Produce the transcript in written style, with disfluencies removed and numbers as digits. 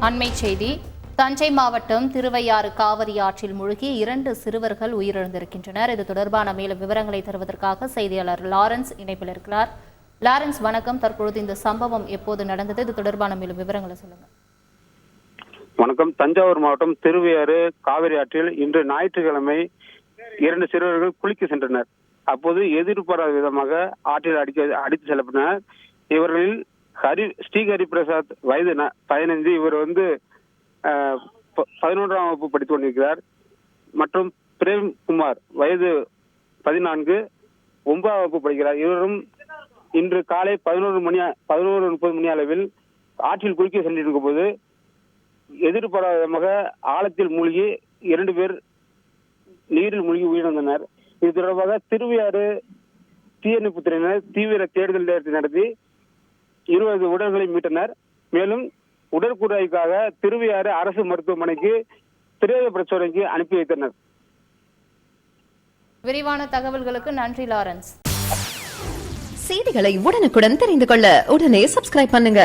அண்மை செய்தி. தஞ்சை மாவட்டம் திருவையாறு காவிரி ஆற்றில் மூழ்கி 2 சிறுவர்கள் உயிரிழந்திருக்கின்றனர். இது தொடர்பான மேலும் விவரங்களை தருவதற்காக செய்தியாளர் லாரன்ஸ் இணைப்பில் இருக்கிறார். லாரன்ஸ், வணக்கம். தற்பொழுது இந்த சம்பவம் எப்போது நடந்தது? இது தொடர்பான மேலும் விவரங்களை சொல்லுங்க. வணக்கம். தஞ்சாவூர் மாவட்டம் திருவையாறு காவிரி ஆற்றில் இன்று ஞாயிற்றுக்கிழமை 2 சிறுவர்கள் குளிக்க சென்றனர். அப்போது எதிர்பாராத விதமாக ஆற்றில் அடித்து செல்லப்பட்டனர். இவர்களில் ஸ்ரீஹரி பிரசாத் வயது 15, இவர் 11ஆம் வகுப்பு படித்துக் கொண்டிருக்கிறார். மற்றும் பிரேம்குமார் வயது 14, 9ஆம் வகுப்பு படிக்கிறார். இவரும் இன்று காலை 11:30 மணி அளவில் ஆற்றில் குளிக்க சென்றிருக்கும் போது எதிர்பாராத விதமாக ஆழத்தில் மூழ்கி 2 பேர் நீரில் மூழ்கி உயிரிழந்தனர். இது தொடர்பாக திருவையாறு தீயணைப்புத் துறையினர் தீவிர தேடுதல் நடத்தி 20 உடல்களை மீட்டனர். மேலும் உடற்கூறாய்க்காக திருவையாறு அரசு மருத்துவமனைக்கு பிரேத பரிசோதனைக்கு அனுப்பி வைத்தனர். விரிவான தகவல்களுக்கு நன்றி லாரன்ஸ். செய்திகளை உடனுக்குடன் தெரிந்து கொள்ள உடனே சப்ஸ்கிரைப் பண்ணுங்க.